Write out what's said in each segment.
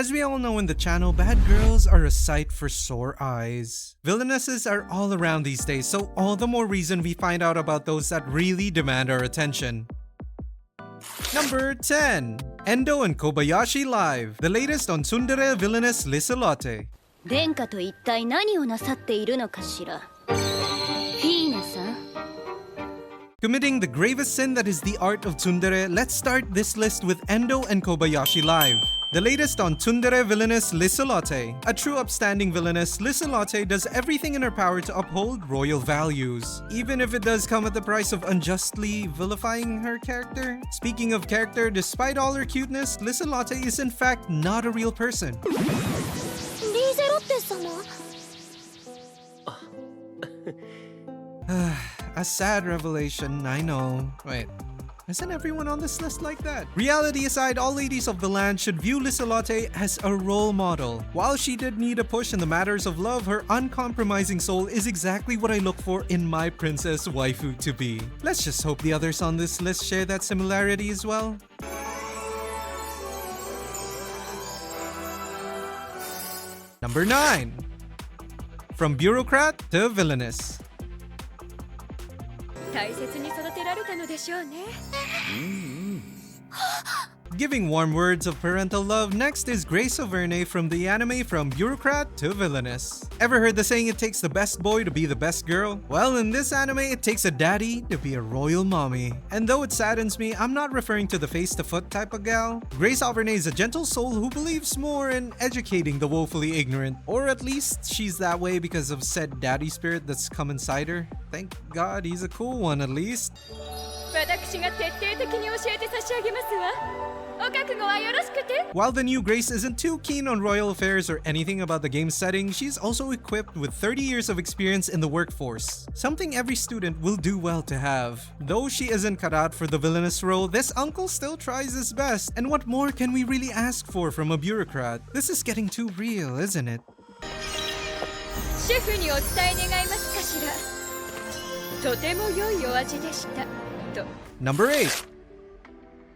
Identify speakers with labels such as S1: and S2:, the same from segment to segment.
S1: As we all know in the channel, bad girls are a sight for sore eyes. Villainesses are all around these days, so all the more reason we find out about those that really demand our attention. Number 10. Endo and Kobayashi Live, the latest on Tsundere Villainess Lieselotte.
S2: 殿下と一体何をなさっているのかしら。フィーナさん。
S1: Committing the gravest sin that is the art of Tsundere, let's start this list with Endo and Kobayashi Live. The latest on Tsundere Villainess Lieselotte. A true upstanding villainess, Lieselotte does everything in her power to uphold royal values, even if it does come at the price of unjustly vilifying her character. Speaking of character, despite all her cuteness, Lieselotte is in fact not a real person.
S2: リーゼロッテ様。
S1: A sad revelation, I know. Wait, isn't everyone on this list like that? Reality aside, all ladies of the land should view Lieselotte as a role model. While she did need a push in the matters of love, her uncompromising soul is exactly what I look for in my princess waifu to be. Let's just hope the others on this list share that similarity as well. Number 9. From Bureaucrat to Villainous.
S2: 大切に育てられたのでしょうね。
S1: Giving warm words of parental love, next is Auvergne from the anime From Bureaucrat to Villainous. Ever heard the saying it takes the best boy to be the best girl? Well, in this anime, it takes a daddy to be a royal mommy. And though it saddens me, I'm not referring to the face-to-foot type of gal. Auvergne is a gentle soul who believes more in educating the woefully ignorant. Or at least she's that way because of said daddy spirit that's come inside her. Thank God he's a cool one at least.
S2: 私が徹底的に教えて差し上げますわ。 While the new Grace isn't too keen on royal affairs or anything about the game's setting, she's also equipped with 30 years of experience in the workforce, something every student will do well to have. Though she isn't cut out for the villainous role, this uncle still tries his best, and what more can we really ask for from a bureaucrat? This is getting too real, isn't it? シェフにお伝え願いますかしら。とても良いお味でしたと。
S1: Number 8.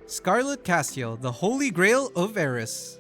S1: Scarlet Castiel, the Holy Grail of Eris.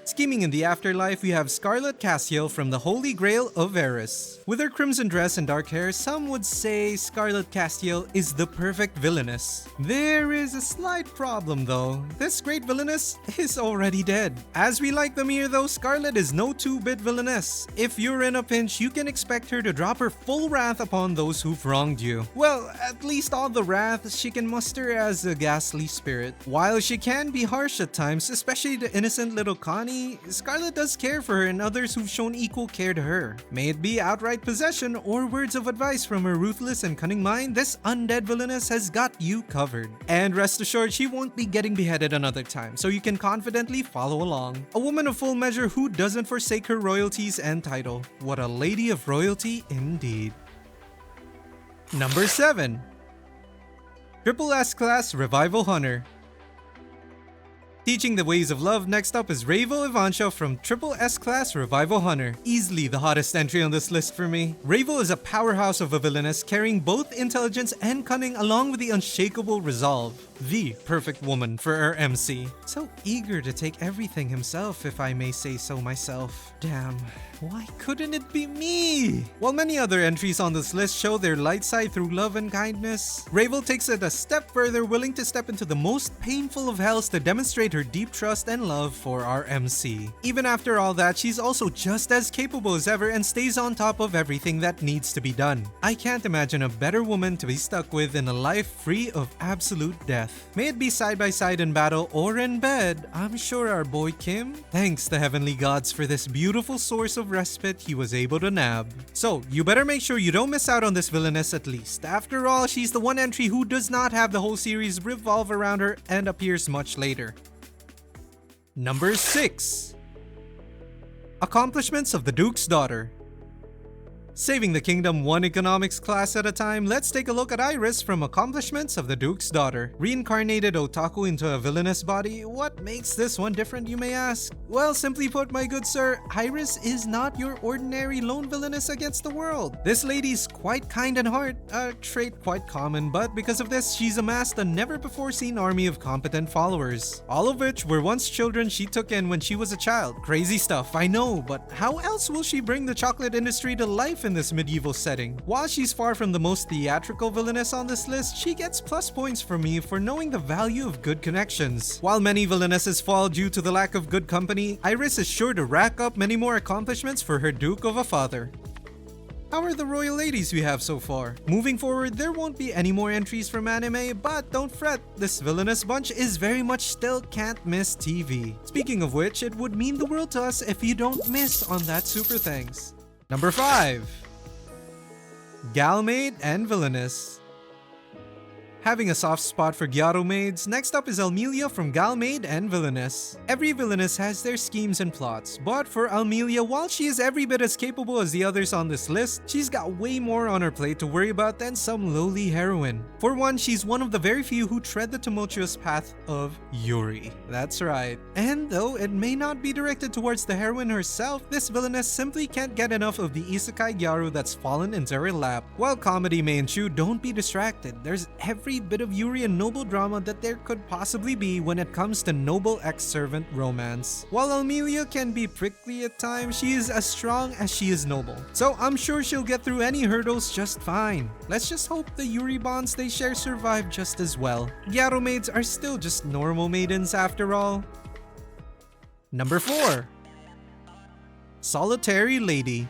S1: Scheming in the afterlife, we have Scarlet Castiel from the Holy Grail of Eris. With her crimson dress and dark hair, some would say Scarlet Castiel is the perfect villainess. There is a slight problem though. This great villainess is already dead. As we like them here though, Scarlet is no 2-bit villainess. If you're in a pinch, you can expect her to drop her full wrath upon those who've wronged you. Well, at least all the wrath she can muster as a ghastly spirit. While she can be harsh at times, especially to innocent little Connie, Scarlet does care for her and others who've shown equal care to her. May it be outright possession or words of advice from her ruthless and cunning mind, this undead villainess has got you covered. And rest assured, she won't be getting beheaded another time, so you can confidently follow along. A woman of full measure who doesn't forsake her royalties and title. What a lady of royalty indeed. Number 7. SSS-Class Revival Hunter. Teaching the ways of love, next up is Raviel Ivansia from SSS-Class Revival Hunter. Easily the hottest entry on this list for me. Raviel is a powerhouse of a villainess carrying both intelligence and cunning along with the unshakable resolve. The perfect woman for our MC. So eager to take everything himself, if I may say so myself. Damn, why couldn't it be me? While many other entries on this list show their light side through love and kindness, Raviel takes it a step further, willing to step into the most painful of hells to demonstrate her deep trust and love for our MC. Even after all that, she's also just as capable as ever and stays on top of everything that needs to be done. I can't imagine a better woman to be stuck with in a life free of absolute death. May it be side by side in battle or in bed, I'm sure our boy Kim thanks the heavenly gods for this beautiful source of respite he was able to nab. So, you better make sure you don't miss out on this villainess at least. After all, she's the one entry who does not have the whole series revolve around her and appears much later. Number 6. Accomplishments of the Duke's Daughter. Saving the kingdom one economics class at a time, let's take a look at Iris from Accomplishments of the Duke's Daughter. Reincarnated otaku into a villainous body, what makes this one different, you may ask? Well, simply put, my good sir, Iris is not your ordinary lone villainess against the world. This lady's quite kind in heart, a trait quite common, but because of this, she's amassed a never-before-seen army of competent followers. All of which were once children she took in when she was a child. Crazy stuff, I know, but how else will she bring the chocolate industry to life in this medieval setting? While she's far from the most theatrical villainess on this list, she gets plus points from me for knowing the value of good connections. While many villainesses fall due to the lack of good company, Iris is sure to rack up many more accomplishments for her duke of a father. How are the royal ladies we have so far? Moving forward, there won't be any more entries from anime, but don't fret, this villainous bunch is very much still can't miss TV. Speaking of which, it would mean the world to us if you don't miss on that super thanks. Number 5. Maid and Villainous. Having a soft spot for Gyaro maids, next up is Almelia from Maid and Villainous. Every villainess has their schemes and plots, but for Almelia, while she is every bit as capable as the others on this list, she's got way more on her plate to worry about than some lowly heroine. For one, she's one of the very few who tread the tumultuous path of Yuri. That's right. And though it may not be directed towards the heroine herself, this villainess simply can't get enough of the isekai Gyaro that's fallen into her lap. While comedy may ensue, don't be distracted. There's every bit of Yuri and noble drama that there could possibly be when it comes to noble ex-servant romance. While Almelia can be prickly at times, she is as strong as she is noble. So I'm sure she'll get through any hurdles just fine. Let's just hope the Yuri bonds they share survive just as well. Gyaro maids are still just normal maidens after all. Number 4. Solitary Lady.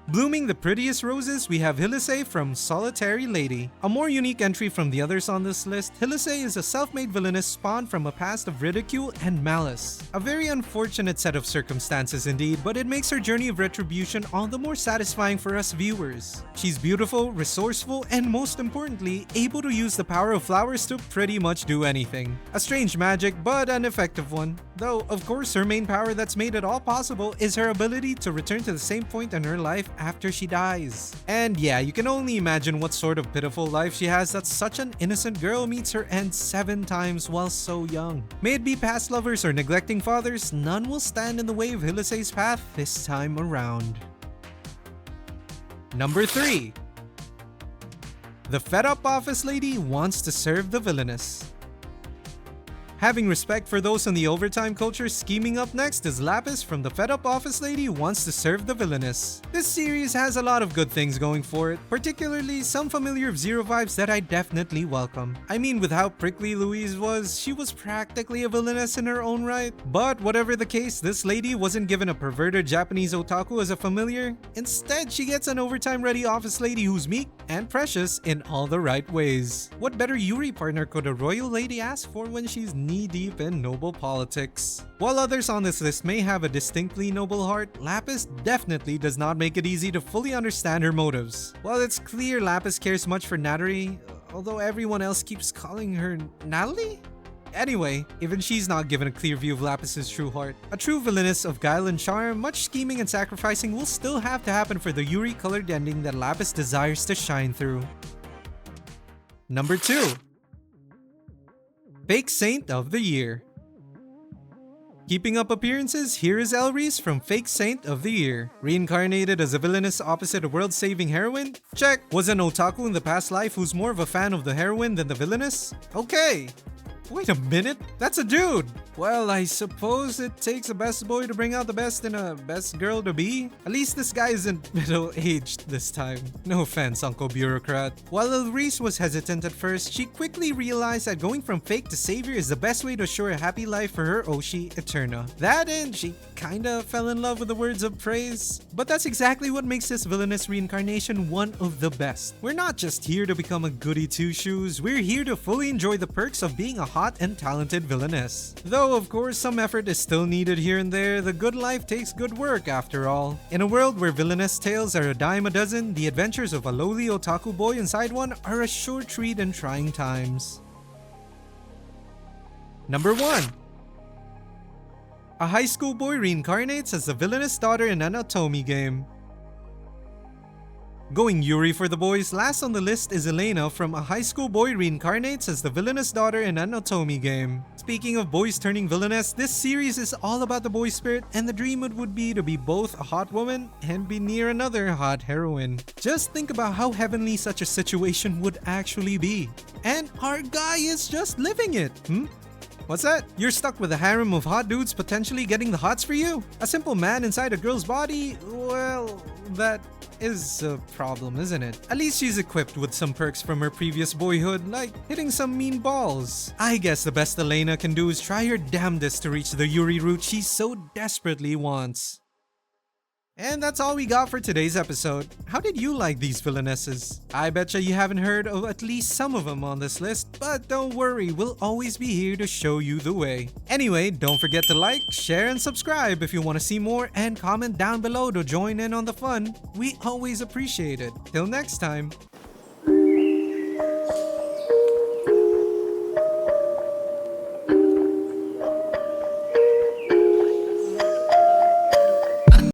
S1: Blooming the prettiest roses, we have Hilise from Solitary Lady. A more unique entry from the others on this list, Hilise is a self-made villainess spawned from a past of ridicule and malice. A very unfortunate set of circumstances indeed, but it makes her journey of retribution all the more satisfying for us viewers. She's beautiful, resourceful, and most importantly, able to use the power of flowers to pretty much do anything. A strange magic, but an effective one. Though, of course, her main power that's made it all possible is her ability to return to the same point in her life after she dies. And yeah, you can only imagine what sort of pitiful life she has that such an innocent girl meets her end 7 times while so young. May it be past lovers or neglecting fathers, none will stand in the way of Hilise's path this time around. Number 3. The fed-up office lady wants to serve the villainous. Having respect for those in the overtime culture, scheming up next is Lapis from the fed-up office lady who wants to serve the villainous. This series has a lot of good things going for it, particularly some familiar F-Zero vibes that I definitely welcome. I mean, with how prickly Louise was, she was practically a villainess in her own right. But whatever the case, this lady wasn't given a perverted Japanese otaku as a familiar. Instead, she gets an overtime-ready office lady who's meek and precious in all the right ways. What better Yuri partner could a royal lady ask for when she's knee-deep in noble politics? While others on this list may have a distinctly noble heart, Lapis definitely does not make it easy to fully understand her motives. While it's clear Lapis cares much for Natalie, although everyone else keeps calling her Natalie? Anyway, even she's not given a clear view of Lapis's true heart. A true villainess of guile and charm, much scheming and sacrificing will still have to happen for the Yuri-colored ending that Lapis desires to shine through. Number 2. Fake Saint of the Year. Keeping up appearances, here is Elrise from Fake Saint of the Year. Reincarnated as a villainous opposite a world-saving heroine? Check. Was an otaku in the past life who's more of a fan of the heroine than the villainess? Okay. Wait a minute, that's a dude! Well, I suppose it takes a best boy to bring out the best in a best girl to be. At least this guy isn't middle-aged this time. No offense, Uncle Bureaucrat. While Elrise was hesitant at first, she quickly realized that going from fake to savior is the best way to assure a happy life for her Oshi Eterna. That and she kinda fell in love with the words of praise. But that's exactly what makes this villainous reincarnation one of the best. We're not just here to become a goody two-shoes, we're here to fully enjoy the perks of being a hot and talented villainess. Though, of course, some effort is still needed here and there, the good life takes good work after all. In a world where villainous tales are a dime a dozen, the adventures of a lowly otaku boy inside one are a sure treat in trying times. Number 1. A high school boy reincarnates as the villainous daughter in an Otome game. Going Yuri for the boys, last on the list is Elena from A High School Boy Reincarnates as the villainous daughter in an Otome game. Speaking of boys turning villainous, this series is all about the boy spirit, and the dream would be to be both a hot woman and be near another hot heroine. Just think about how heavenly such a situation would actually be. And our guy is just living it. What's that? You're stuck with a harem of hot dudes potentially getting the hots for you? A simple man inside a girl's body? Well, that is a problem, isn't it? At least she's equipped with some perks from her previous boyhood, like hitting some mean balls. I guess the best Elena can do is try her damnedest to reach the Yuri route she so desperately wants. And that's all we got for today's episode. How did you like these villainesses? I betcha you haven't heard of at least some of them on this list, but don't worry, we'll always be here to show you the way. Anyway, don't forget to like, share, and subscribe if you want to see more, and comment down below to join in on the fun. We always appreciate it. Till next time.